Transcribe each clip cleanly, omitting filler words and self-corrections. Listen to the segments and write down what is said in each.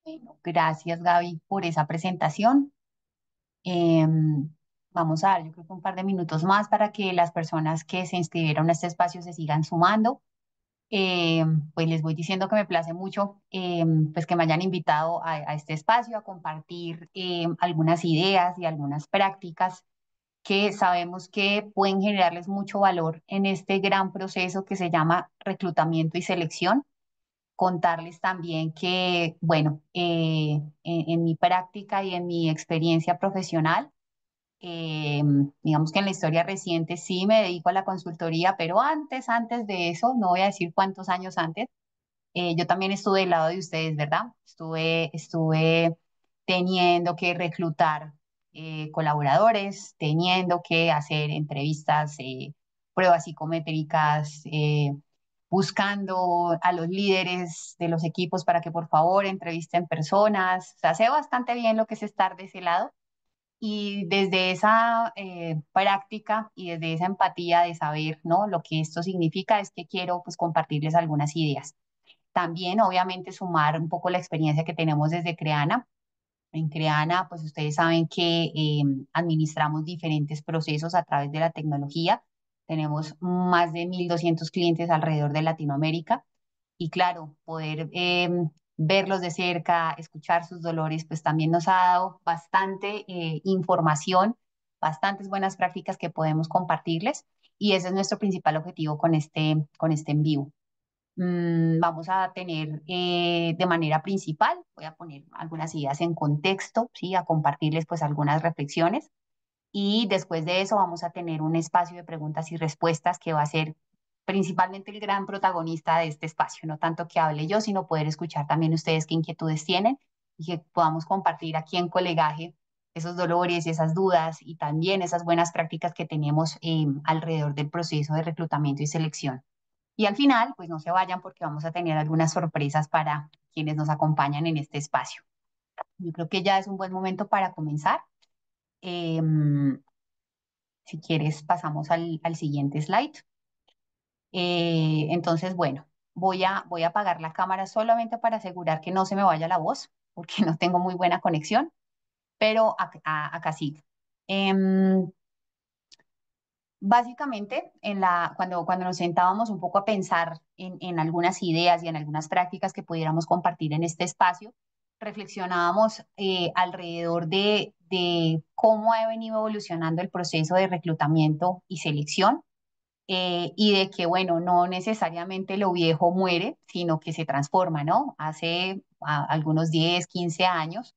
Bueno, gracias Gaby por esa presentación. Em, Vamos a dar, yo creo que un par de minutos más para que las personas que se inscribieron a este espacio se sigan sumando. Pues les voy diciendo que me place mucho pues que me hayan invitado a este espacio a compartir algunas ideas y algunas prácticas que sabemos que pueden generarles mucho valor en este gran proceso que se llama reclutamiento y selección. Contarles también que, bueno, en mi práctica y en mi experiencia profesional, eh, digamos que en la historia reciente sí me dedico a la consultoría, pero antes de eso, no voy a decir cuántos años antes, yo también estuve del lado de ustedes, ¿verdad? Estuve teniendo que reclutar colaboradores, teniendo que hacer entrevistas, pruebas psicométricas, buscando a los líderes de los equipos para que por favor entrevisten personas. O sea, sé bastante bien lo que es estar de ese lado. Y desde esa práctica y desde esa empatía de saber, ¿no? Lo que esto significa es que quiero pues compartirles algunas ideas. También, obviamente, sumar un poco la experiencia que tenemos desde Creana. En Creana, pues ustedes saben que administramos diferentes procesos a través de la tecnología. Tenemos más de 1.200 clientes alrededor de Latinoamérica y claro, poder verlos de cerca, escuchar sus dolores, pues también nos ha dado bastante información, bastantes buenas prácticas que podemos compartirles y ese es nuestro principal objetivo con este en vivo. Vamos a tener de manera principal, voy a poner algunas ideas en contexto, ¿sí? A compartirles pues algunas reflexiones y después de eso vamos a tener un espacio de preguntas y respuestas que va a ser principalmente el gran protagonista de este espacio, no tanto que hable yo, sino poder escuchar también ustedes qué inquietudes tienen y que podamos compartir aquí en colegaje esos dolores y esas dudas y también esas buenas prácticas que tenemos alrededor del proceso de reclutamiento y selección. Y al final, pues no se vayan porque vamos a tener algunas sorpresas para quienes nos acompañan en este espacio. Yo creo que ya es un buen momento para comenzar. Em, si quieres, pasamos al siguiente slide. Entonces, bueno, voy a apagar la cámara solamente para asegurar que no se me vaya la voz, porque no tengo muy buena conexión, pero acá sí. Em, Básicamente, cuando nos sentábamos un poco a pensar en algunas ideas y en algunas prácticas que pudiéramos compartir en este espacio, reflexionábamos alrededor de cómo ha venido evolucionando el proceso de reclutamiento y selección y de que, bueno, no necesariamente lo viejo muere, sino que se transforma, ¿no? Hace algunos 10, 15 años,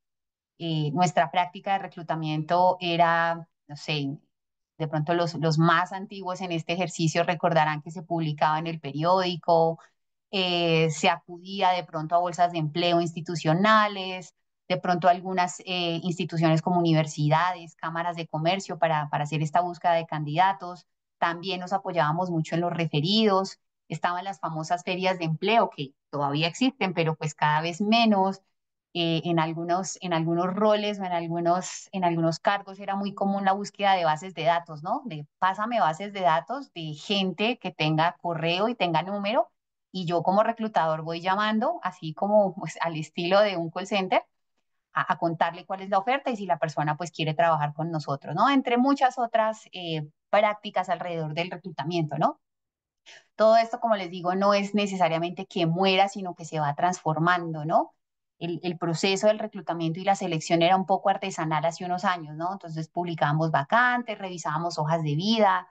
nuestra práctica de reclutamiento era, no sé, de pronto los más antiguos en este ejercicio recordarán que se publicaba en el periódico, se acudía de pronto a bolsas de empleo institucionales, de pronto a algunas instituciones como universidades, cámaras de comercio para hacer esta búsqueda de candidatos. También nos apoyábamos mucho en los referidos. Estaban las famosas ferias de empleo que todavía existen, pero pues cada vez menos en algunos roles o en algunos cargos era muy común la búsqueda de bases de datos, ¿no? De pásame bases de datos de gente que tenga correo y tenga número y yo como reclutador voy llamando, así como pues, al estilo de un call center, a contarle cuál es la oferta y si la persona pues quiere trabajar con nosotros, ¿no? Entre muchas otras prácticas alrededor del reclutamiento, ¿no? Todo esto, como les digo, no es necesariamente que muera, sino que se va transformando, ¿no? El proceso del reclutamiento y la selección era un poco artesanal hace unos años, ¿no? Entonces publicábamos vacantes, revisábamos hojas de vida,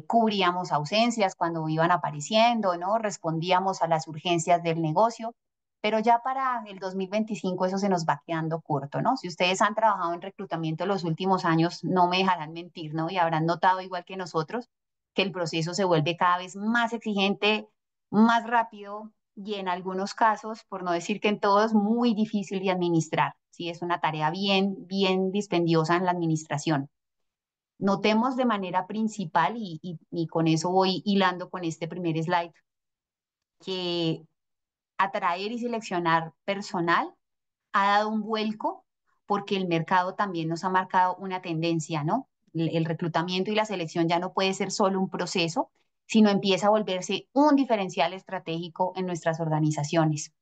cubríamos ausencias cuando iban apareciendo, ¿no? Respondíamos a las urgencias del negocio, pero ya para el 2025 eso se nos va quedando corto, ¿no? Si ustedes han trabajado en reclutamiento los últimos años, no me dejarán mentir, ¿no? Y habrán notado igual que nosotros que el proceso se vuelve cada vez más exigente, más rápido y en algunos casos, por no decir que en todos, muy difícil de administrar. Sí, es una tarea bien dispendiosa en la administración. Notemos de manera principal, y con eso voy hilando con este primer slide, que atraer y seleccionar personal ha dado un vuelco porque el mercado también nos ha marcado una tendencia, ¿no? El reclutamiento y la selección ya no puede ser solo un proceso, sino empieza a volverse un diferencial estratégico en nuestras organizaciones.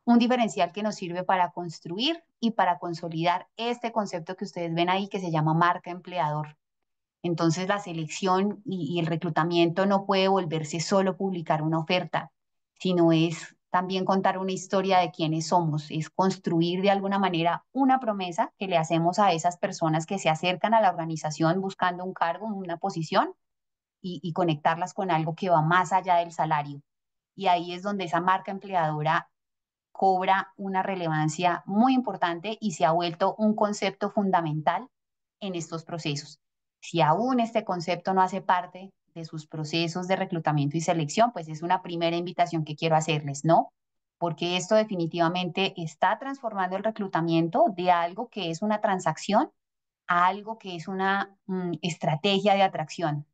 un diferencial que nos sirve para construir y para consolidar este concepto que ustedes ven ahí que se llama marca empleador. Entonces, la selección y el reclutamiento no puede volverse solo publicar una oferta, sino es también contar una historia de quiénes somos, es construir de alguna manera una promesa que le hacemos a esas personas que se acercan a la organización buscando un cargo, una posición y conectarlas con algo que va más allá del salario. Y ahí es donde esa marca empleadora cobra una relevancia muy importante y se ha vuelto un concepto fundamental en estos procesos. Si aún este concepto no hace parte de sus procesos de reclutamiento y selección, pues es una primera invitación que quiero hacerles, ¿no? Porque esto definitivamente está transformando el reclutamiento de algo que es una transacción a algo que es una estrategia de atracción,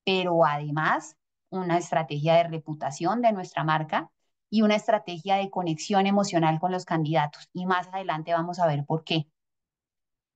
pero además una estrategia de reputación de nuestra marca y una estrategia de conexión emocional con los candidatos. Y más adelante vamos a ver por qué.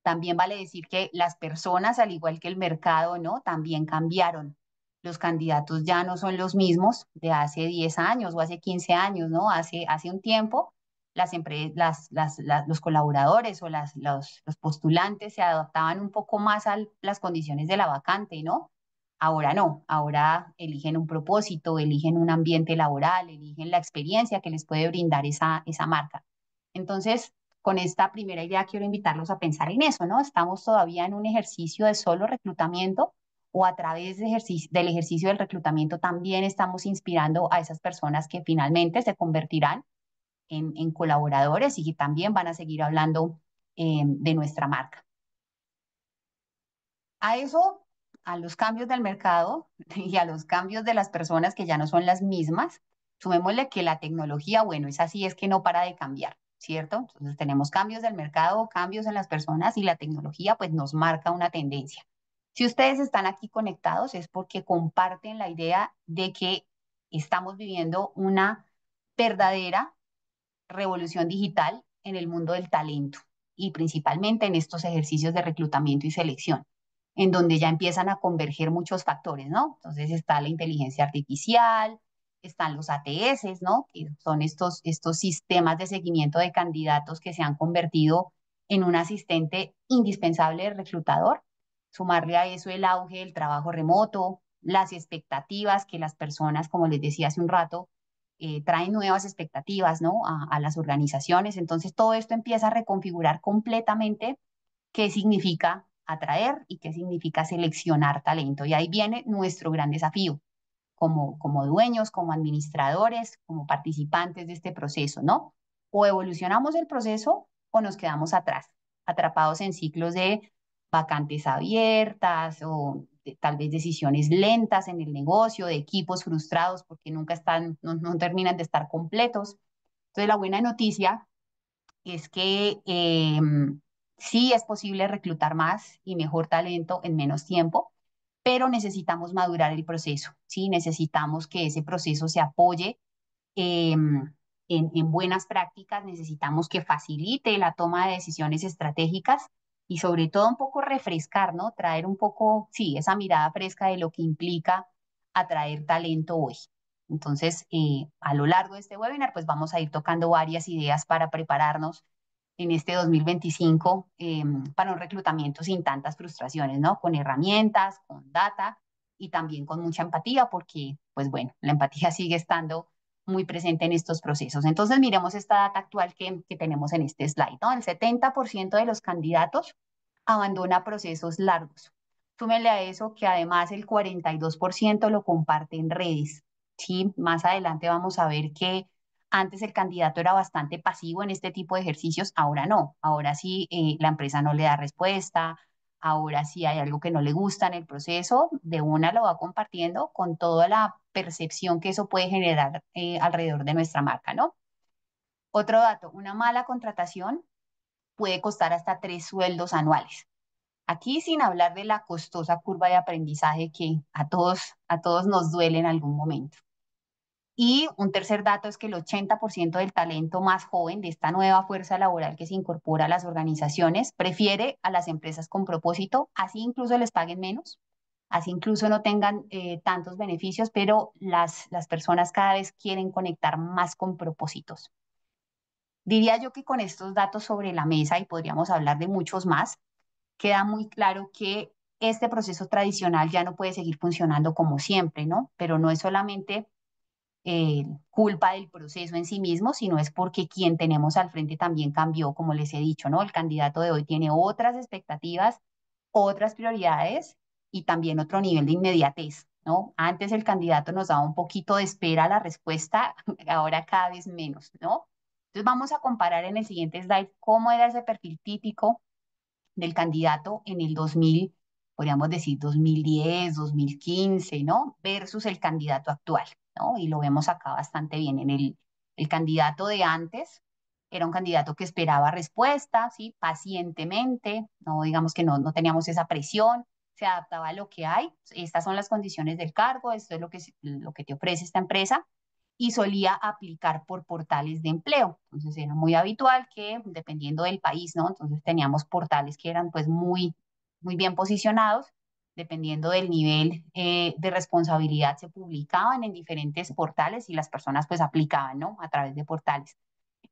También vale decir que las personas, al igual que el mercado, ¿no? También cambiaron. Los candidatos ya no son los mismos de hace 10 años o hace 15 años, ¿no? Hace un tiempo, los colaboradores o los postulantes se adaptaban un poco más a las condiciones de la vacante, ¿no? Ahora no, ahora eligen un propósito, eligen un ambiente laboral, eligen la experiencia que les puede brindar esa marca. Entonces, con esta primera idea quiero invitarlos a pensar en eso, ¿no? Estamos todavía en un ejercicio de solo reclutamiento o a través del ejercicio del reclutamiento también estamos inspirando a esas personas que finalmente se convertirán en colaboradores y que también van a seguir hablando de nuestra marca. A eso, a los cambios del mercado y a los cambios de las personas que ya no son las mismas, sumémosle que la tecnología, bueno, es así, es que no para de cambiar, ¿cierto? Entonces tenemos cambios del mercado, cambios en las personas y la tecnología pues nos marca una tendencia. Si ustedes están aquí conectados es porque comparten la idea de que estamos viviendo una verdadera revolución digital en el mundo del talento y principalmente en estos ejercicios de reclutamiento y selección, en donde ya empiezan a converger muchos factores, ¿no? Entonces está la inteligencia artificial, están los ATS, ¿no? Que son estos sistemas de seguimiento de candidatos que se han convertido en un asistente indispensable del reclutador. Sumarle a eso el auge del trabajo remoto, las expectativas que las personas, como les decía hace un rato, traen nuevas expectativas, ¿no? A las organizaciones. Entonces, todo esto empieza a reconfigurar completamente qué significa atraer y qué significa seleccionar talento. Y ahí viene nuestro gran desafío como dueños, como administradores, como participantes de este proceso, ¿no? O evolucionamos el proceso o nos quedamos atrás, atrapados en ciclos de vacantes abiertas o tal vez decisiones lentas en el negocio, de equipos frustrados porque nunca están, no terminan de estar completos. Entonces, la buena noticia es que sí es posible reclutar más y mejor talento en menos tiempo, pero necesitamos madurar el proceso, ¿sí? Necesitamos que ese proceso se apoye eh, en buenas prácticas, necesitamos que facilite la toma de decisiones estratégicas y sobre todo un poco refrescar, ¿no? Traer un poco, sí, esa mirada fresca de lo que implica atraer talento hoy. Entonces, a lo largo de este webinar, pues vamos a ir tocando varias ideas para prepararnos en este 2025 para un reclutamiento sin tantas frustraciones, ¿no? Con herramientas, con data y también con mucha empatía, porque, pues bueno, la empatía sigue estando muy presente en estos procesos. Entonces, miremos esta data actual que tenemos en este slide, ¿no? El 70% de los candidatos abandona procesos largos. Súmenle a eso que además el 42% lo comparte en redes, ¿sí? Más adelante vamos a ver que antes el candidato era bastante pasivo en este tipo de ejercicios, ahora no. Ahora sí la empresa no le da respuesta, ahora sí hay algo que no le gusta en el proceso, de una lo va compartiendo con toda la percepción que eso puede generar alrededor de nuestra marca, ¿no? Otro dato, una mala contratación puede costar hasta 3 sueldos anuales. Aquí sin hablar de la costosa curva de aprendizaje que a todos nos duele en algún momento. Y un tercer dato es que el 80% del talento más joven de esta nueva fuerza laboral que se incorpora a las organizaciones prefiere a las empresas con propósito, así incluso les paguen menos, así incluso no tengan tantos beneficios, pero las personas cada vez quieren conectar más con propósitos. Diría yo que con estos datos sobre la mesa, y podríamos hablar de muchos más, queda muy claro que este proceso tradicional ya no puede seguir funcionando como siempre, ¿no? Pero no es solamente culpa del proceso en sí mismo, sino es porque quien tenemos al frente también cambió, como les he dicho, ¿no? El candidato de hoy tiene otras expectativas, otras prioridades y también otro nivel de inmediatez, ¿no? Antes el candidato nos daba un poquito de espera a la respuesta, ahora cada vez menos, ¿no? Entonces vamos a comparar en el siguiente slide cómo era ese perfil típico del candidato en el 2000, podríamos decir 2010, 2015, ¿no? Versus el candidato actual, ¿no? Y lo vemos acá bastante bien. El candidato de antes era un candidato que esperaba respuesta, ¿sí? Pacientemente, no digamos que no teníamos esa presión, se adaptaba a lo que hay. Estas son las condiciones del cargo, esto es lo que te ofrece esta empresa y solía aplicar por portales de empleo. Entonces era muy habitual que, dependiendo del país, ¿no? Entonces teníamos portales que eran pues muy bien posicionados, dependiendo del nivel de responsabilidad, se publicaban en diferentes portales y las personas pues aplicaban, ¿no? A través de portales.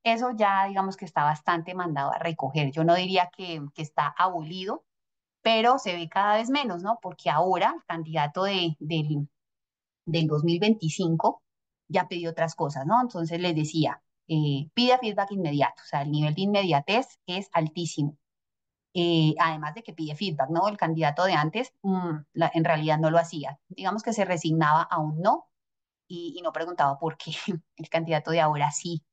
Eso ya digamos que está bastante mandado a recoger. Yo no diría que está abolido, pero se ve cada vez menos, ¿no? Porque ahora el candidato del 2025 ya pidió otras cosas, ¿no? Entonces les decía, pide feedback inmediato, o sea, el nivel de inmediatez es altísimo. Además de que pide feedback, ¿no? El candidato de antes en realidad no lo hacía. Digamos que se resignaba a un no y no preguntaba por qué. El candidato de ahora sí.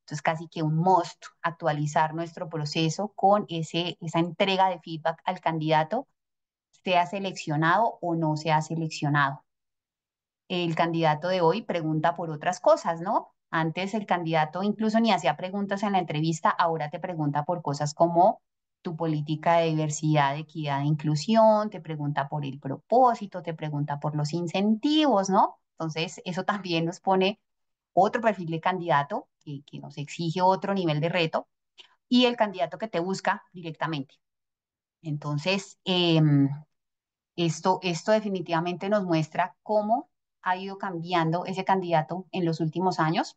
Entonces casi que un must actualizar nuestro proceso con esa entrega de feedback al candidato, sea seleccionado o no sea seleccionado. El candidato de hoy pregunta por otras cosas, ¿no? Antes el candidato incluso ni hacía preguntas en la entrevista, ahora te pregunta por cosas como tu política de diversidad, equidad e inclusión, te pregunta por el propósito, te pregunta por los incentivos, ¿no? Entonces, eso también nos pone otro perfil de candidato que nos exige otro nivel de reto y el candidato que te busca directamente. Entonces, esto definitivamente nos muestra cómo ha ido cambiando ese candidato en los últimos años,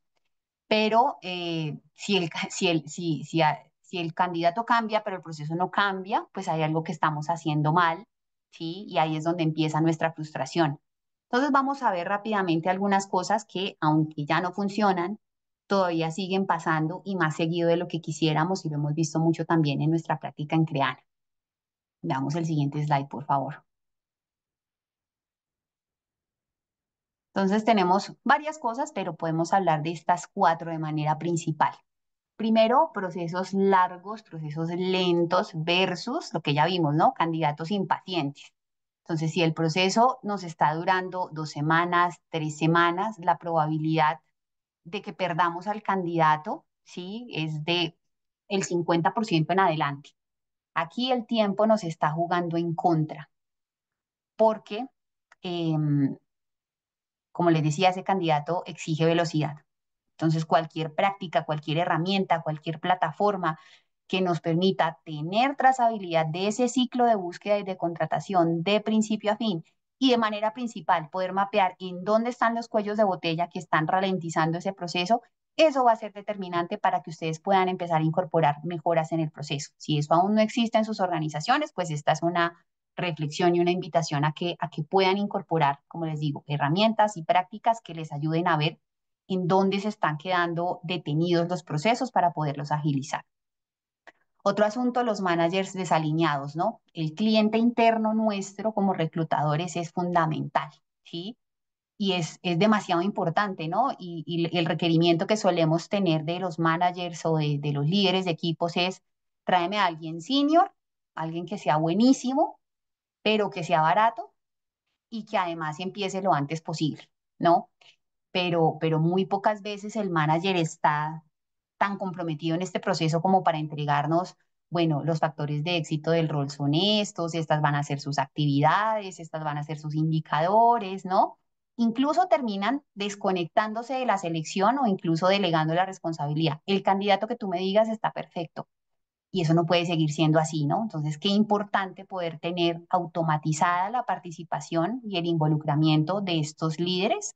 pero si el candidato cambia, pero el proceso no cambia, pues hay algo que estamos haciendo mal, ¿sí? Y ahí es donde empieza nuestra frustración. Entonces vamos a ver rápidamente algunas cosas que, aunque ya no funcionan, todavía siguen pasando y más seguido de lo que quisiéramos y lo hemos visto mucho también en nuestra práctica en Creana. Veamos el siguiente slide, por favor. Entonces tenemos varias cosas, pero podemos hablar de estas cuatro de manera principal. Primero, procesos largos, procesos lentos versus lo que ya vimos, ¿no? Candidatos impacientes. Entonces, si el proceso nos está durando 2 semanas, 3 semanas, la probabilidad de que perdamos al candidato, ¿sí? Es de el 50% en adelante. Aquí el tiempo nos está jugando en contra porque em, como les decía, ese candidato exige velocidad. Entonces, cualquier práctica, cualquier herramienta, cualquier plataforma que nos permita tener trazabilidad de ese ciclo de búsqueda y de contratación de principio a fin y de manera principal poder mapear en dónde están los cuellos de botella que están ralentizando ese proceso, eso va a ser determinante para que ustedes puedan empezar a incorporar mejoras en el proceso. Si eso aún no existe en sus organizaciones, pues esta es una reflexión y una invitación a que puedan incorporar, como les digo, herramientas y prácticas que les ayuden a ver en dónde se están quedando detenidos los procesos para poderlos agilizar. Otro asunto, los managers desalineados, ¿no? El cliente interno nuestro como reclutadores es fundamental, ¿sí? Y es demasiado importante, ¿no? Y el requerimiento que solemos tener de los managers o de los líderes de equipos es, tráeme a alguien senior, alguien que sea buenísimo, pero que sea barato y que además empiece lo antes posible, ¿no? Pero muy pocas veces el manager está tan comprometido en este proceso como para entregarnos, bueno, los factores de éxito del rol son estos, estas van a ser sus actividades, estas van a ser sus indicadores, ¿no? Incluso terminan desconectándose de la selección o incluso delegando la responsabilidad. El candidato que tú me digas está perfecto y eso no puede seguir siendo así, ¿no? Entonces, qué importante poder tener automatizada la participación y el involucramiento de estos líderes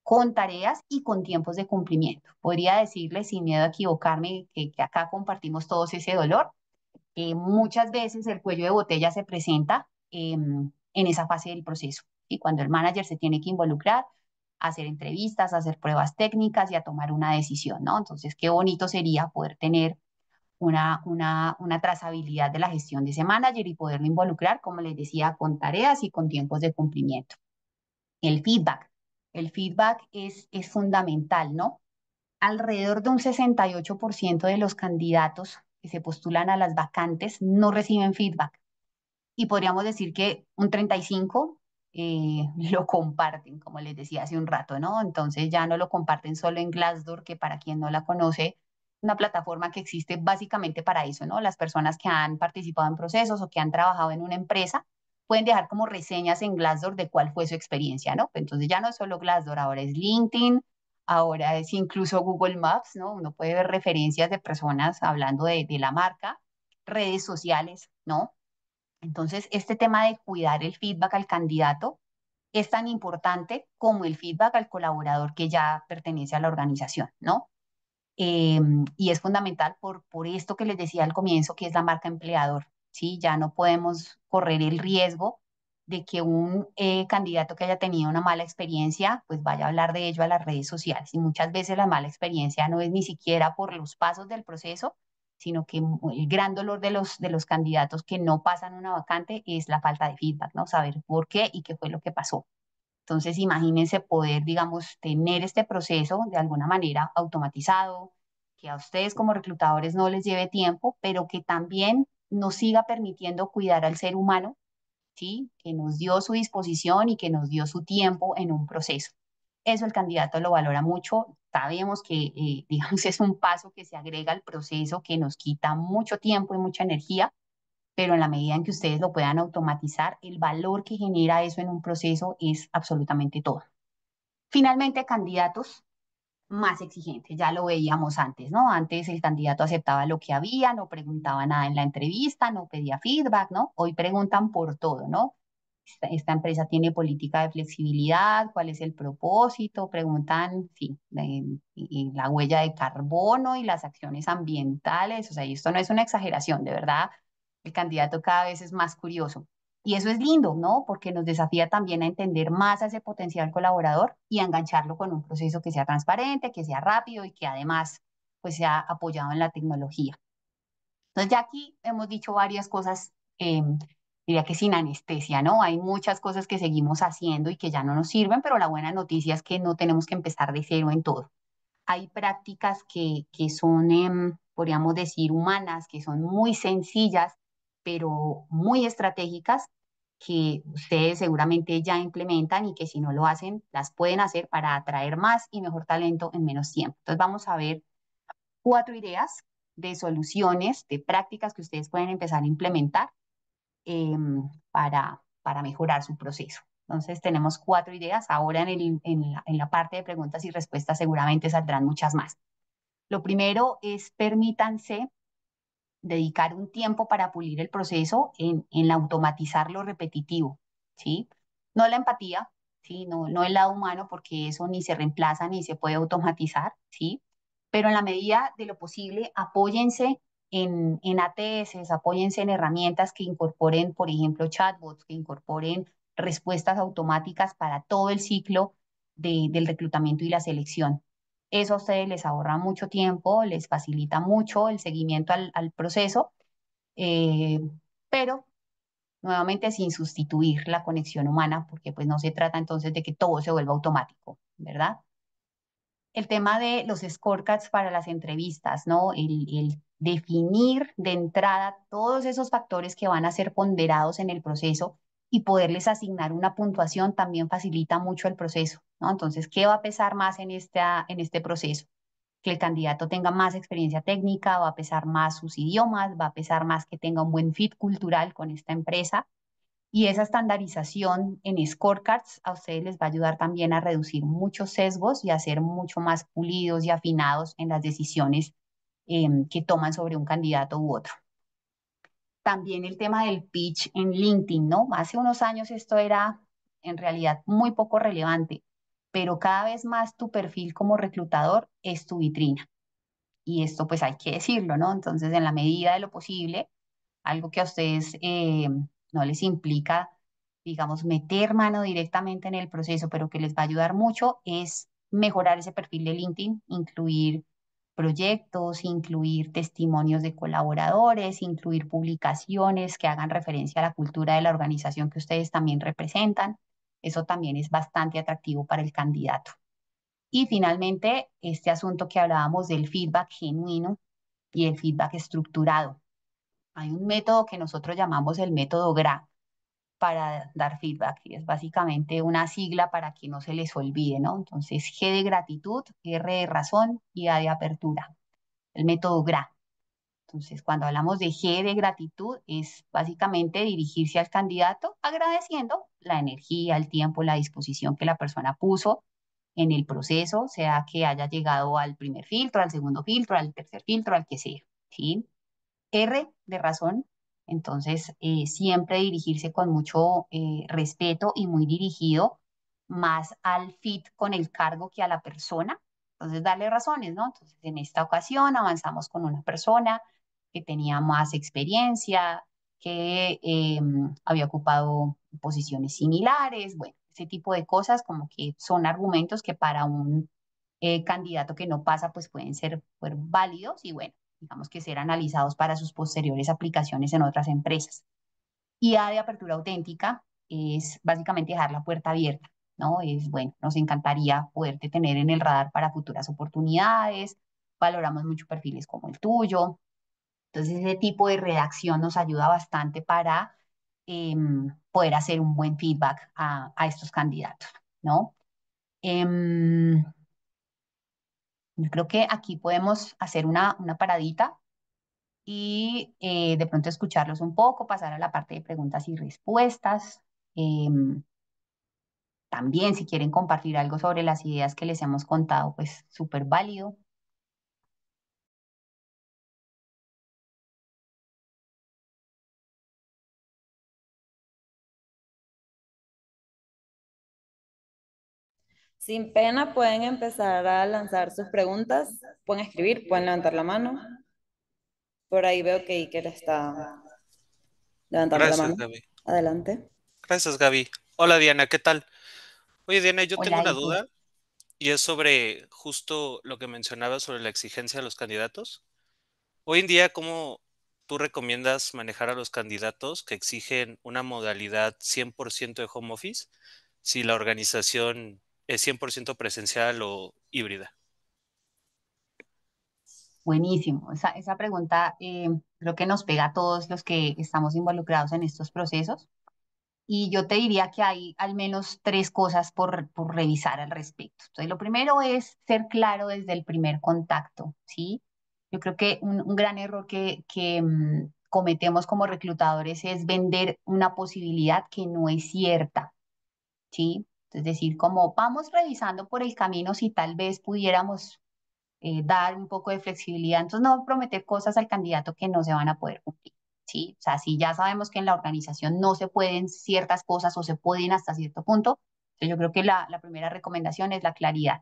con tareas y con tiempos de cumplimiento. Podría decirle, sin miedo a equivocarme, que acá compartimos todos ese dolor. Muchas veces el cuello de botella se presenta en esa fase del proceso, y cuando el manager se tiene que involucrar, a hacer entrevistas, a hacer pruebas técnicas y a tomar una decisión, ¿no? Entonces, qué bonito sería poder tener una trazabilidad de la gestión de ese manager y poderlo involucrar, como les decía, con tareas y con tiempos de cumplimiento. El feedback. El feedback es fundamental, ¿no? Alrededor de un 68% de los candidatos que se postulan a las vacantes no reciben feedback. Y podríamos decir que un 35% lo comparten, como les decía hace un rato, ¿no? Entonces ya no lo comparten solo en Glassdoor, que para quien no la conoce, una plataforma que existe básicamente para eso, ¿no? Las personas que han participado en procesos o que han trabajado en una empresa pueden dejar como reseñas en Glassdoor de cuál fue su experiencia, ¿no? Entonces ya no es solo Glassdoor, ahora es LinkedIn, ahora es incluso Google Maps, ¿no? Uno puede ver referencias de personas hablando de la marca, redes sociales, ¿no? Entonces, este tema de cuidar el feedback al candidato es tan importante como el feedback al colaborador que ya pertenece a la organización, ¿no? Eh, y es fundamental por esto que les decía al comienzo, que es la marca empleador, ¿sí? Ya no podemos correr el riesgo de que un candidato que haya tenido una mala experiencia, pues vaya a hablar de ello a las redes sociales. Y muchas veces la mala experiencia no es ni siquiera por los pasos del proceso, sino que el gran dolor de los candidatos que no pasan una vacante es la falta de feedback, ¿no? Saber por qué y qué fue lo que pasó. Entonces, imagínense poder, digamos, tener este proceso de alguna manera automatizado, que a ustedes como reclutadores no les lleve tiempo, pero que también nos siga permitiendo cuidar al ser humano, ¿sí? Que nos dio su disposición y que nos dio su tiempo en un proceso. Eso el candidato lo valora mucho. Sabemos que, digamos, es un paso que se agrega al proceso que nos quita mucho tiempo y mucha energía, pero en la medida en que ustedes lo puedan automatizar, el valor que genera eso en un proceso es absolutamente todo. Finalmente, candidatos más exigentes, ya lo veíamos antes, ¿no? Antes el candidato aceptaba lo que había, no preguntaba nada en la entrevista, no pedía feedback, ¿no? Hoy preguntan por todo, ¿no? Esta empresa tiene política de flexibilidad, cuál es el propósito, preguntan, sí, y la huella de carbono y las acciones ambientales, o sea, y esto no es una exageración, de verdad, el candidato cada vez es más curioso. Y eso es lindo, ¿no? Porque nos desafía también a entender más a ese potencial colaborador y a engancharlo con un proceso que sea transparente, que sea rápido y que además pues sea apoyado en la tecnología. Entonces ya aquí hemos dicho varias cosas, diría que sin anestesia, ¿no? Hay muchas cosas que seguimos haciendo y que ya no nos sirven, pero la buena noticia es que no tenemos que empezar de cero en todo. Hay prácticas que son, podríamos decir, humanas, que son muy sencillas, pero muy estratégicas, que ustedes seguramente ya implementan y que si no lo hacen, las pueden hacer para atraer más y mejor talento en menos tiempo. Entonces vamos a ver 4 ideas de soluciones, de prácticas que ustedes pueden empezar a implementar para mejorar su proceso. Entonces tenemos 4 ideas. Ahora en la parte de preguntas y respuestas seguramente saldrán muchas más. Lo primero es permítanse dedicar un tiempo para pulir el proceso en automatizar lo repetitivo, ¿sí? No la empatía, ¿sí? No el lado humano, porque eso ni se reemplaza ni se puede automatizar, ¿sí? Pero en la medida de lo posible, apóyense en ATS, apóyense en herramientas que incorporen, por ejemplo, chatbots, que incorporen respuestas automáticas para todo el ciclo del reclutamiento y la selección. Eso a ustedes les ahorra mucho tiempo, les facilita mucho el seguimiento al proceso, eh, pero nuevamente sin sustituir la conexión humana, porque pues no se trata entonces de que todo se vuelva automático, ¿verdad? El tema de los scorecards para las entrevistas, ¿no? El definir de entrada todos esos factores que van a ser ponderados en el proceso y poderles asignar una puntuación también facilita mucho el proceso, ¿no? Entonces, ¿qué va a pesar más en este proceso? Que el candidato tenga más experiencia técnica, va a pesar más sus idiomas, va a pesar más que tenga un buen fit cultural con esta empresa. Y esa estandarización en scorecards a ustedes les va a ayudar también a reducir muchos sesgos y a ser mucho más pulidos y afinados en las decisiones que toman sobre un candidato u otro. También el tema del pitch en LinkedIn, ¿no? Hace unos años esto era en realidad muy poco relevante, pero cada vez más tu perfil como reclutador es tu vitrina. Y esto pues hay que decirlo, ¿no? Entonces, en la medida de lo posible, algo que a ustedes no les implica, digamos, meter mano directamente en el proceso, pero que les va a ayudar mucho, es mejorar ese perfil de LinkedIn, incluir proyectos, incluir testimonios de colaboradores, incluir publicaciones que hagan referencia a la cultura de la organización que ustedes también representan. Eso también es bastante atractivo para el candidato. Y finalmente, este asunto que hablábamos del feedback genuino y el feedback estructurado. Hay un método que nosotros llamamos el método GRA para dar feedback y es básicamente una sigla para que no se les olvide, ¿no? Entonces, G de gratitud, R de razón y A de apertura. El método GRA. Entonces, cuando hablamos de G de gratitud, es básicamente dirigirse al candidato agradeciendo la energía, el tiempo, la disposición que la persona puso en el proceso, sea que haya llegado al primer filtro, al segundo filtro, al tercer filtro, al que sea, ¿sí? R de razón, entonces siempre dirigirse con mucho respeto y muy dirigido más al fit con el cargo que a la persona. Entonces, darle razones, ¿no? Entonces, en esta ocasión avanzamos con una persona que tenía más experiencia, que había ocupado posiciones similares, bueno, ese tipo de cosas como que son argumentos que para un candidato que no pasa, pues pueden ser válidos y bueno, digamos que ser analizados para sus posteriores aplicaciones en otras empresas. Y A de apertura auténtica es básicamente dejar la puerta abierta, ¿no? Es, bueno, nos encantaría poderte tener en el radar para futuras oportunidades, valoramos mucho perfiles como el tuyo. Entonces, ese tipo de redacción nos ayuda bastante para poder hacer un buen feedback a estos candidatos, ¿no? Em, yo creo que aquí podemos hacer una paradita y de pronto escucharlos un poco, pasar a la parte de preguntas y respuestas. Em, También si quieren compartir algo sobre las ideas que les hemos contado, pues súper válido. Sin pena pueden empezar a lanzar sus preguntas, pueden escribir, pueden levantar la mano. Por ahí veo que Iker está levantando la Gracias, mano. Gaby. Adelante. Gracias, Gaby. Hola, Diana, ¿qué tal? Oye, Diana, yo tengo Hola, una Iker. duda y es sobre justo lo que mencionabas sobre la exigencia de los candidatos. Hoy en día, ¿cómo tú recomiendas manejar a los candidatos que exigen una modalidad 100% de home office si la organización es 100% presencial o híbrida? Buenísimo. Esa pregunta creo que nos pega a todos los que estamos involucrados en estos procesos. Y yo te diría que hay al menos tres cosas por revisar al respecto. Entonces, lo primero es ser claro desde el primer contacto, ¿sí? Yo creo que un gran error que cometemos como reclutadores es vender una posibilidad que no es cierta, ¿sí? Es decir, como vamos revisando por el camino si tal vez pudiéramos dar un poco de flexibilidad. Entonces, no prometer cosas al candidato que no se van a poder cumplir. ¿Sí? O sea, si ya sabemos que en la organización no se pueden ciertas cosas o se pueden hasta cierto punto, entonces yo creo que la primera recomendación es la claridad.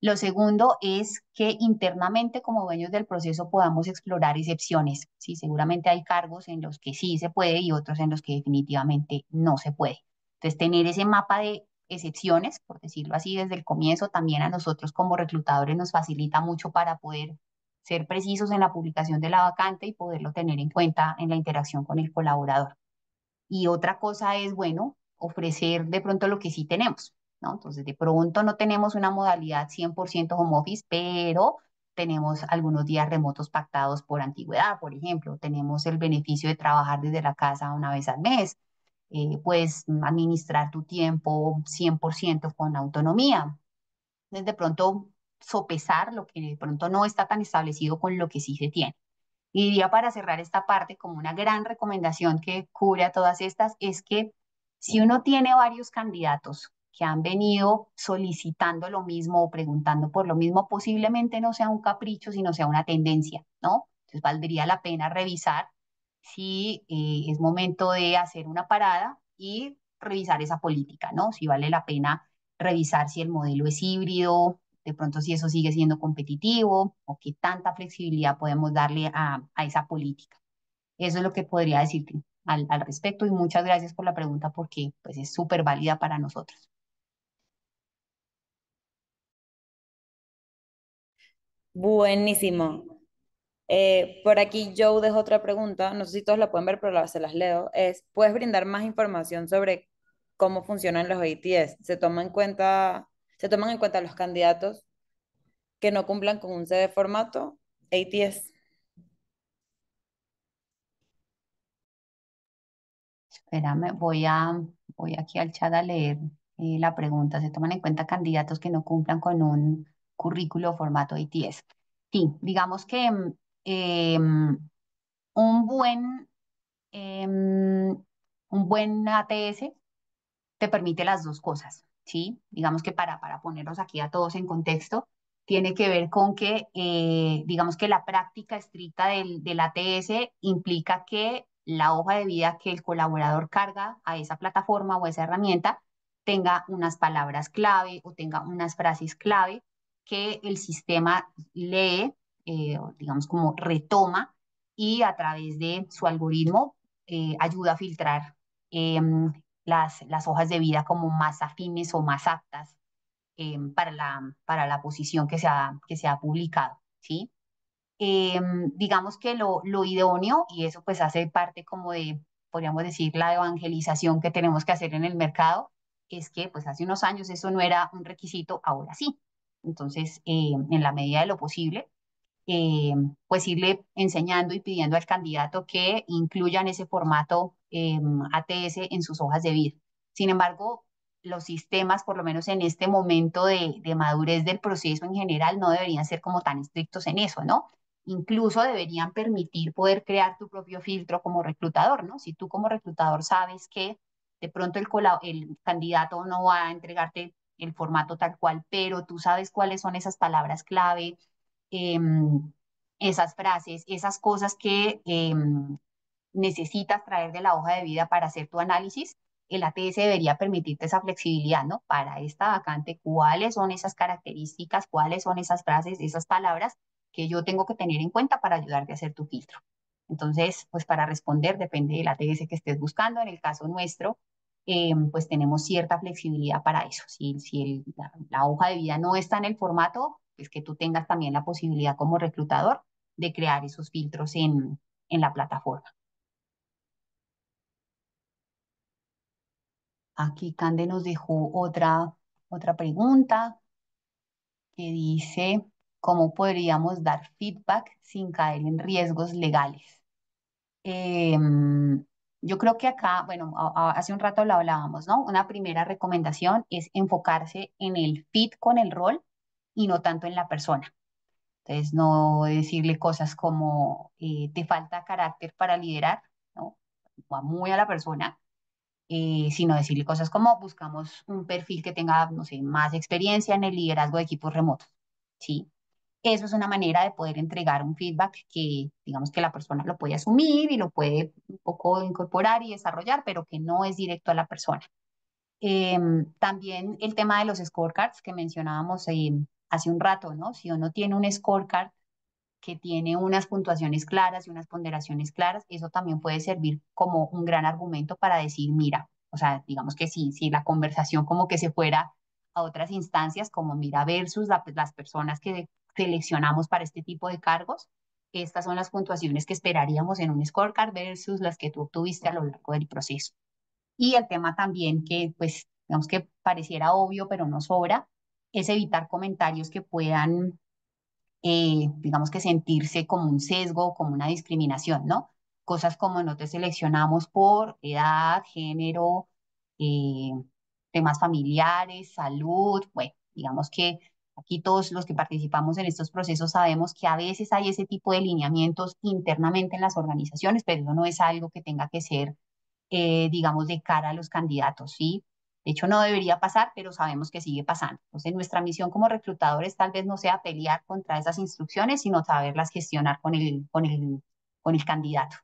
Lo segundo es que internamente como dueños del proceso podamos explorar excepciones. Sí, seguramente hay cargos en los que sí se puede y otros en los que definitivamente no se puede. Entonces, tener ese mapa de excepciones, por decirlo así, desde el comienzo, también a nosotros como reclutadores nos facilita mucho para poder ser precisos en la publicación de la vacante y poderlo tener en cuenta en la interacción con el colaborador. Y otra cosa es, bueno, ofrecer de pronto lo que sí tenemos, ¿no? Entonces, de pronto no tenemos una modalidad 100% home office, pero tenemos algunos días remotos pactados por antigüedad, por ejemplo. Tenemos el beneficio de trabajar desde la casa una vez al mes. Puedes administrar tu tiempo 100% con autonomía. Entonces, de pronto sopesar lo que de pronto no está tan establecido con lo que sí se tiene. Y diría para cerrar esta parte como una gran recomendación que cubre a todas estas es que si uno tiene varios candidatos que han venido solicitando lo mismo o preguntando por lo mismo, posiblemente no sea un capricho, sino sea una tendencia, ¿no? Entonces valdría la pena revisar si es momento de hacer una parada y revisar esa política, ¿no? Si vale la pena revisar si el modelo es híbrido, de pronto si eso sigue siendo competitivo o qué tanta flexibilidad podemos darle a esa política. Eso es lo que podría decirte al respecto y muchas gracias por la pregunta porque pues, es súper válida para nosotros. Buenísimo. Por aquí Joe dejó otra pregunta, no sé si todos la pueden ver, pero se las leo. ¿Puedes brindar más información sobre cómo funcionan los ATS? ¿Se toman en cuenta los candidatos que no cumplan con un CD formato ATS? Espérame, voy aquí al chat a leer la pregunta. ¿Se toman en cuenta candidatos que no cumplan con un currículo o formato ATS? Sí, digamos que un buen, em, un buen ATS te permite las dos cosas, ¿sí? Digamos que para ponernos aquí a todos en contexto, tiene que ver con que, digamos que la práctica estricta del ATS implica que la hoja de vida que el colaborador carga a esa plataforma o a esa herramienta tenga unas palabras clave o tenga unas frases clave que el sistema lee, o digamos como retoma y a través de su algoritmo ayuda a filtrar las hojas de vida como más afines o más aptas para la posición que se ha publicado, ¿sí? Digamos que lo idóneo, y eso pues hace parte como de, podríamos decir, la evangelización que tenemos que hacer en el mercado, es que pues hace unos años eso no era un requisito, ahora sí. Entonces, en la medida de lo posible, eh, pues irle enseñando y pidiendo al candidato que incluyan ese formato ATS en sus hojas de vida. Sin embargo, los sistemas, por lo menos en este momento de madurez del proceso en general, no deberían ser como tan estrictos en eso, ¿no? Incluso deberían permitir poder crear tu propio filtro como reclutador, ¿no? Si tú como reclutador sabes que de pronto el candidato no va a entregarte el formato tal cual, pero tú sabes cuáles son esas palabras clave, esas frases, esas cosas que necesitas traer de la hoja de vida para hacer tu análisis, el ATS debería permitirte esa flexibilidad, ¿no? Para esta vacante, ¿cuáles son esas características, cuáles son esas frases, esas palabras que yo tengo que tener en cuenta para ayudarte a hacer tu filtro? Entonces, pues para responder depende del ATS que estés buscando. En el caso nuestro, pues tenemos cierta flexibilidad para eso. Si la hoja de vida no está en el formato, pues que tú tengas también la posibilidad como reclutador de crear esos filtros en la plataforma. Aquí Cande nos dejó otra pregunta que dice, ¿cómo podríamos dar feedback sin caer en riesgos legales? Em, yo creo que acá, bueno, hace un rato lo hablábamos, ¿no? Una primera recomendación es enfocarse en el fit con el rol y no tanto en la persona. Entonces, no decirle cosas como, te falta carácter para liderar, ¿no? Va muy a la persona, sino decirle cosas como buscamos un perfil que tenga, no sé, más experiencia en el liderazgo de equipos remotos, ¿sí? Eso es una manera de poder entregar un feedback que, digamos, que la persona lo puede asumir y lo puede un poco incorporar y desarrollar, pero que no es directo a la persona. También el tema de los scorecards que mencionábamos hace un rato, ¿no? Si uno tiene un scorecard que tiene unas puntuaciones claras y unas ponderaciones claras, eso también puede servir como un gran argumento para decir, mira, o sea, digamos que si la conversación como que se fuera a otras instancias, como mira, versus las personas que seleccionamos para este tipo de cargos, estas son las puntuaciones que esperaríamos en un scorecard versus las que tú obtuviste a lo largo del proceso. Y el tema también que, pues, digamos que pareciera obvio, pero no sobra, es evitar comentarios que puedan digamos que sentirse como un sesgo, como una discriminación, ¿no? Cosas como no te seleccionamos por edad, género, eh, temas familiares, salud, bueno, digamos que aquí todos los que participamos en estos procesos sabemos que a veces hay ese tipo de lineamientos internamente en las organizaciones, pero eso no es algo que tenga que ser digamos, de cara a los candidatos, ¿sí? De hecho, no debería pasar, pero sabemos que sigue pasando. Entonces, nuestra misión como reclutadores tal vez no sea pelear contra esas instrucciones, sino saberlas gestionar con el candidato.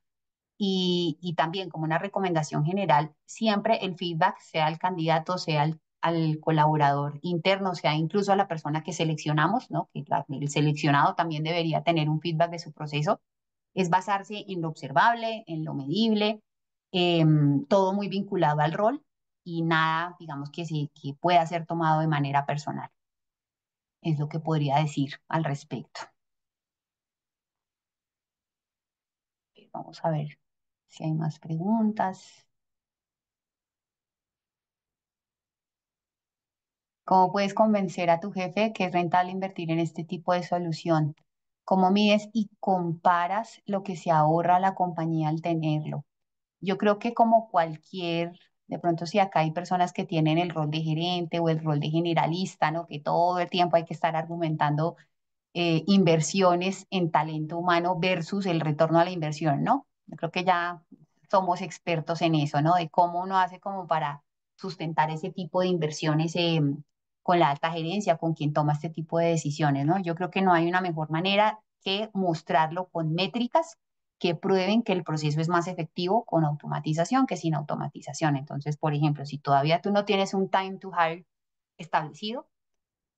Y también como una recomendación general, siempre el feedback, sea el candidato, sea al colaborador interno, o sea, incluso a la persona que seleccionamos, ¿no? Que el seleccionado también debería tener un feedback de su proceso, es basarse en lo observable, en lo medible, todo muy vinculado al rol y nada, digamos, que pueda ser tomado de manera personal. Es lo que podría decir al respecto. Vamos a ver si hay más preguntas. ¿Cómo puedes convencer a tu jefe que es rentable invertir en este tipo de solución? ¿Cómo mides y comparas lo que se ahorra la compañía al tenerlo? Yo creo que como cualquier, de pronto si acá hay personas que tienen el rol de gerente o el rol de generalista, ¿no? Que todo el tiempo hay que estar argumentando inversiones en talento humano versus el retorno a la inversión, ¿no? Yo creo que ya somos expertos en eso, ¿no? De cómo uno hace como para sustentar ese tipo de inversiones con la alta gerencia, con quien toma este tipo de decisiones, ¿no? Yo creo que no hay una mejor manera que mostrarlo con métricas que prueben que el proceso es más efectivo con automatización que sin automatización. Entonces, por ejemplo, si todavía tú no tienes un time to hire establecido,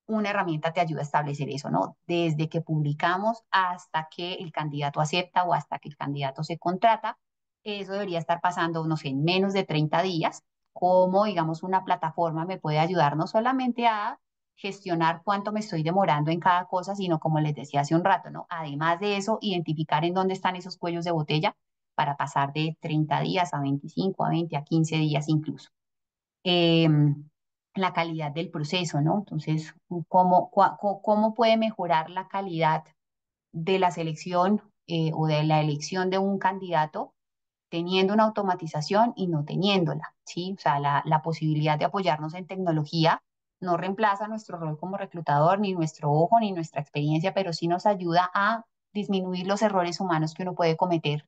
una herramienta te ayuda a establecer eso, ¿no? Desde que publicamos hasta que el candidato acepta o hasta que el candidato se contrata, eso debería estar pasando, no sé, en menos de 30 días, como, digamos, una plataforma me puede ayudar no solamente a gestionar cuánto me estoy demorando en cada cosa, sino como les decía hace un rato, ¿no? Además de eso, identificar en dónde están esos cuellos de botella para pasar de 30 días a 25, a 20, a 15 días incluso. eh, la calidad del proceso, ¿no? Entonces, ¿cómo puede mejorar la calidad de la selección o de la elección de un candidato teniendo una automatización y no teniéndola? ¿Sí? O sea, la posibilidad de apoyarnos en tecnología no reemplaza nuestro rol como reclutador, ni nuestro ojo, ni nuestra experiencia, pero sí nos ayuda a disminuir los errores humanos que uno puede cometer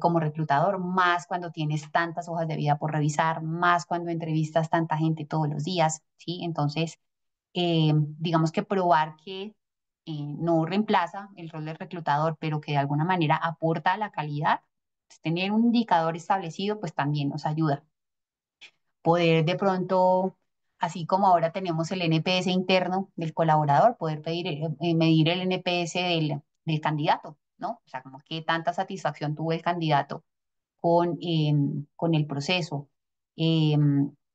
como reclutador, más cuando tienes tantas hojas de vida por revisar, más cuando entrevistas tanta gente todos los días, ¿sí? Entonces, digamos que probar que no reemplaza el rol del reclutador, pero que de alguna manera aporta a la calidad, pues, tener un indicador establecido, pues también nos ayuda. Poder de pronto, así como ahora tenemos el NPS interno del colaborador, poder medir el NPS del candidato, ¿no? O sea, como que tanta satisfacción tuvo el candidato con el proceso.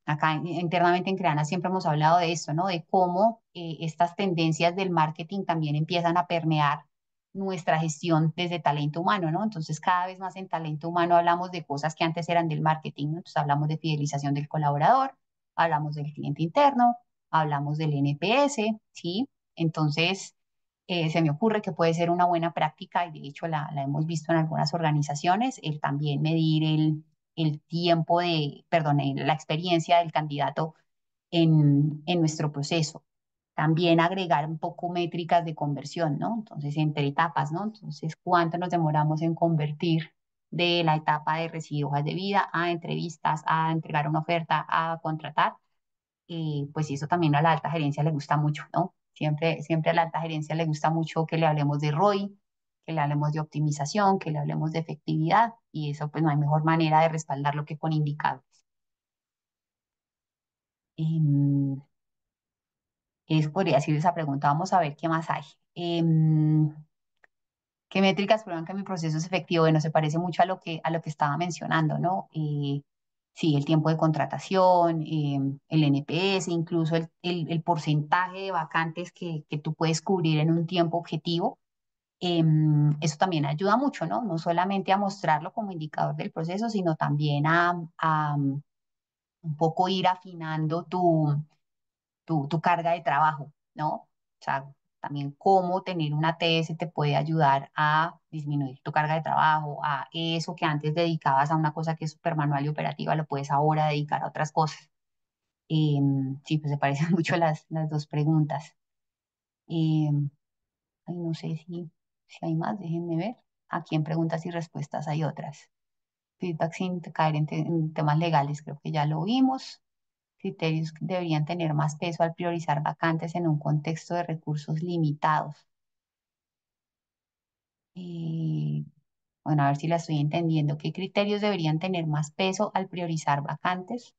Acá internamente en Creana siempre hemos hablado de esto, ¿no? De cómo estas tendencias del marketing también empiezan a permear nuestra gestión desde talento humano, ¿no? Entonces, cada vez más en talento humano hablamos de cosas que antes eran del marketing, ¿no? Entonces, hablamos de fidelización del colaborador, hablamos del cliente interno, hablamos del NPS, ¿sí? Entonces, se me ocurre que puede ser una buena práctica y de hecho la hemos visto en algunas organizaciones, el también medir el tiempo perdón, la experiencia del candidato en nuestro proceso. También agregar un poco métricas de conversión, ¿no? Entonces, entre etapas, ¿no? Entonces, ¿cuánto nos demoramos en convertir de la etapa de recibir hojas de vida a entrevistas, a entregar una oferta, a contratar? Pues eso también a la alta gerencia le gusta mucho, ¿no? Siempre a la alta gerencia le gusta mucho que le hablemos de ROI, que le hablemos de optimización, que le hablemos de efectividad, y eso pues no hay mejor manera de respaldarlo que con indicadores. Em, Eso podría decir esa pregunta. Vamos a ver qué más hay. ¿Qué métricas prueban que mi proceso es efectivo? Bueno, se parece mucho a lo que estaba mencionando, ¿no? Sí, el tiempo de contratación, el NPS, incluso el porcentaje de vacantes que tú puedes cubrir en un tiempo objetivo. Eso también ayuda mucho, ¿no? No solamente a mostrarlo como indicador del proceso, sino también a un poco ir afinando tu carga de trabajo, ¿no? O sea, también cómo tener una TS te puede ayudar a disminuir tu carga de trabajo, a eso que antes dedicabas a una cosa que es súper manual y operativa, lo puedes ahora dedicar a otras cosas. Sí, pues se parecen mucho las dos preguntas. Em, Ay, no sé si hay más, déjenme ver. Aquí en preguntas y respuestas hay otras. Feedback sin caer en temas legales, creo que ya lo vimos. Criterios que deberían tener más peso al priorizar vacantes en un contexto de recursos limitados. Y bueno, a ver si la estoy entendiendo. ¿Qué criterios deberían tener más peso al priorizar vacantes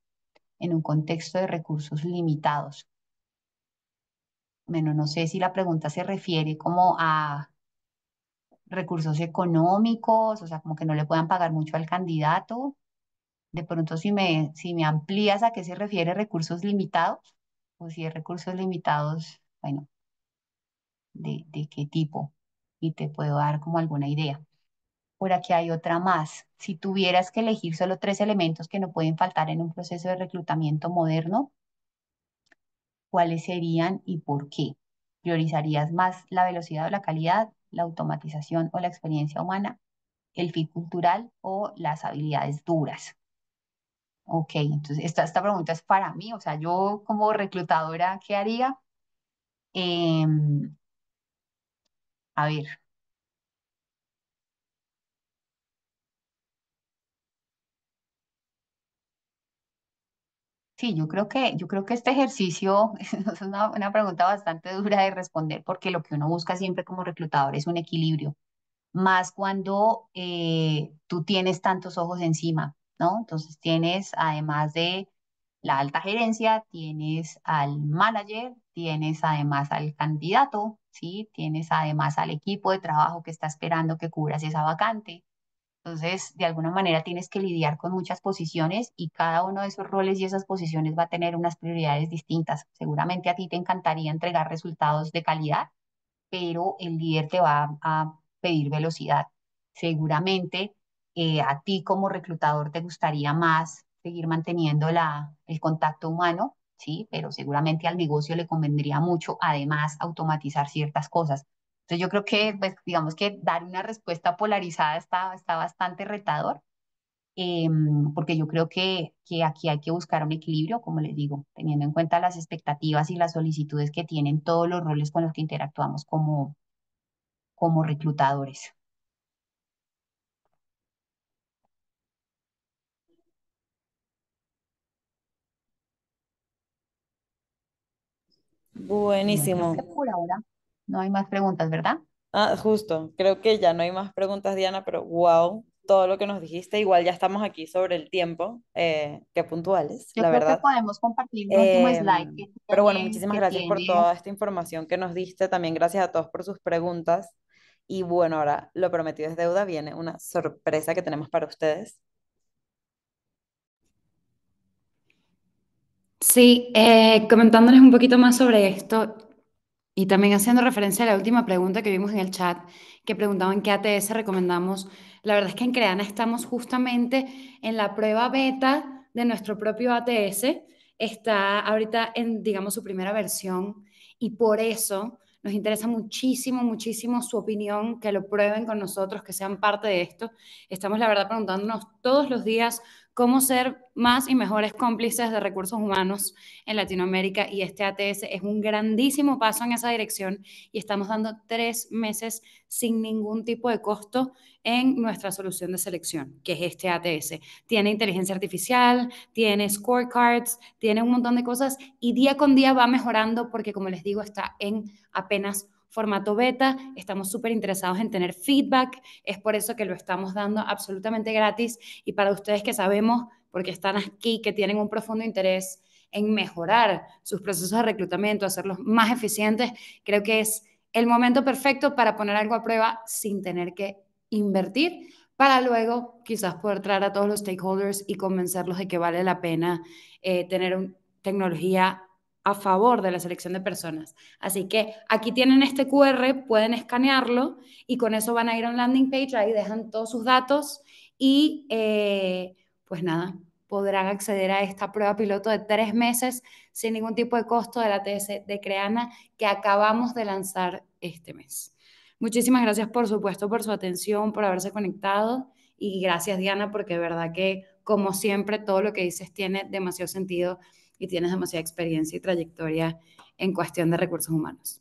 en un contexto de recursos limitados. Bueno, no sé si la pregunta se refiere como a recursos económicos, o sea, como que no le puedan pagar mucho al candidato. De pronto, si me amplías a qué se refiere recursos limitados, o si es recursos limitados, bueno, de qué tipo, y te puedo dar como alguna idea. Por aquí hay otra más. Si tuvieras que elegir solo tres elementos que no pueden faltar en un proceso de reclutamiento moderno, ¿cuáles serían y por qué? ¿Priorizarías más la velocidad o la calidad, la automatización o la experiencia humana, el fit cultural o las habilidades duras? Ok, entonces esta pregunta es para mí, o sea, yo como reclutadora, ¿qué haría? Em, a ver, sí, yo creo que este ejercicio es una pregunta bastante dura de responder porque lo que uno busca siempre como reclutador es un equilibrio, más cuando tú tienes tantos ojos encima, ¿no? Entonces tienes, además de la alta gerencia, tienes al manager, tienes además al candidato, ¿sí? Tienes además al equipo de trabajo que está esperando que cubras esa vacante. Entonces, de alguna manera tienes que lidiar con muchas posiciones y cada uno de esos roles y esas posiciones va a tener unas prioridades distintas. Seguramente a ti te encantaría entregar resultados de calidad, pero el líder te va a pedir velocidad. Seguramente a ti como reclutador te gustaría más seguir manteniendo el contacto humano, ¿sí? Pero seguramente al negocio le convendría mucho, además, automatizar ciertas cosas. Entonces yo creo que, pues, digamos que dar una respuesta polarizada está bastante retador, porque yo creo que aquí hay que buscar un equilibrio, como les digo, teniendo en cuenta las expectativas y las solicitudes que tienen todos los roles con los que interactuamos como reclutadores. Bueno, creo Buenísimo. que por ahora no hay más preguntas, ¿verdad? Ah, justo, creo que ya no hay más preguntas, Diana, pero wow, todo lo que nos dijiste, igual ya estamos aquí sobre el tiempo, qué puntuales, Yo la creo que verdad. podemos compartir un último slide Pero bueno, muchísimas que gracias por tiene, toda esta información que nos diste, también gracias a todos por sus preguntas. Y bueno, ahora lo prometido es deuda, viene una sorpresa que tenemos para ustedes. Sí, comentándoles un poquito más sobre esto y también haciendo referencia a la última pregunta que vimos en el chat, que preguntaban qué ATS recomendamos. La verdad es que en Creana estamos justamente en la prueba beta de nuestro propio ATS. Está ahorita en, digamos, su primera versión y por eso nos interesa muchísimo, muchísimo su opinión, que lo prueben con nosotros, que sean parte de esto. Estamos, la verdad, preguntándonos todos los días cómo ser más y mejores cómplices de recursos humanos en Latinoamérica y este ATS es un grandísimo paso en esa dirección y estamos dando 3 meses sin ningún tipo de costo en nuestra solución de selección, que es este ATS. Tiene inteligencia artificial, tiene scorecards, tiene un montón de cosas y día con día va mejorando porque, como les digo, está en apenas formato beta, estamos súper interesados en tener feedback, es por eso que lo estamos dando absolutamente gratis y para ustedes que sabemos, porque están aquí, que tienen un profundo interés en mejorar sus procesos de reclutamiento, hacerlos más eficientes, creo que es el momento perfecto para poner algo a prueba sin tener que invertir, para luego quizás poder traer a todos los stakeholders y convencerlos de que vale la pena tener tecnología a favor de la selección de personas. Así que aquí tienen este QR, pueden escanearlo y con eso van a ir a un landing page, ahí dejan todos sus datos y pues nada, podrán acceder a esta prueba piloto de 3 meses sin ningún tipo de costo de la TS de Creana que acabamos de lanzar este mes. Muchísimas gracias, por supuesto, por su atención, por haberse conectado y gracias, Diana, porque de verdad que, como siempre, todo lo que dices tiene demasiado sentido y tienes demasiada experiencia y trayectoria en cuestión de recursos humanos.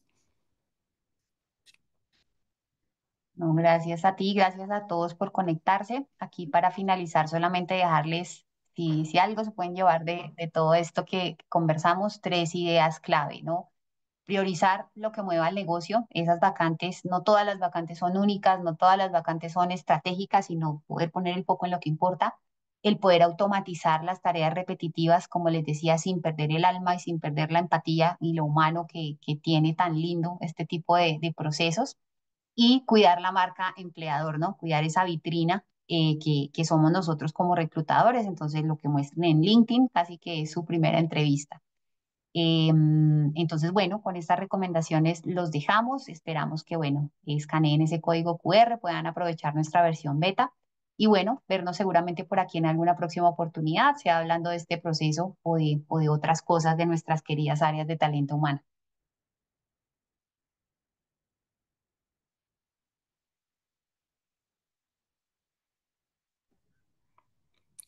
No, gracias a ti, gracias a todos por conectarse. Aquí para finalizar, solamente dejarles, si algo se pueden llevar de todo esto que conversamos, tres ideas clave, ¿no? Priorizar lo que mueva el negocio, esas vacantes, no todas las vacantes son únicas, no todas las vacantes son estratégicas, sino poder poner el foco en lo que importa. el poder automatizar las tareas repetitivas, como les decía, sin perder el alma y sin perder la empatía y lo humano que tiene tan lindo este tipo de procesos, y cuidar la marca empleador, ¿no? Cuidar esa vitrina que somos nosotros como reclutadores, entonces lo que muestren en LinkedIn casi que es su primera entrevista. Entonces, bueno, con estas recomendaciones los dejamos. Esperamos que, bueno, escaneen ese código QR, puedan aprovechar nuestra versión beta y, bueno, vernos seguramente por aquí en alguna próxima oportunidad, sea hablando de este proceso o de otras cosas de nuestras queridas áreas de talento humano.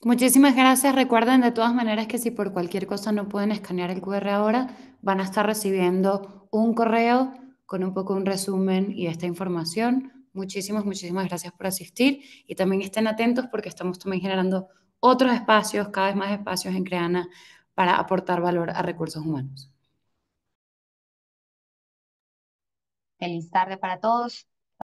Muchísimas gracias. Recuerden de todas maneras que si por cualquier cosa no pueden escanear el QR ahora, van a estar recibiendo un correo con un poco un resumen y esta información. Muchísimas gracias por asistir y también estén atentos porque estamos también generando otros espacios, cada vez más espacios en Creana para aportar valor a recursos humanos. Feliz tarde para todos.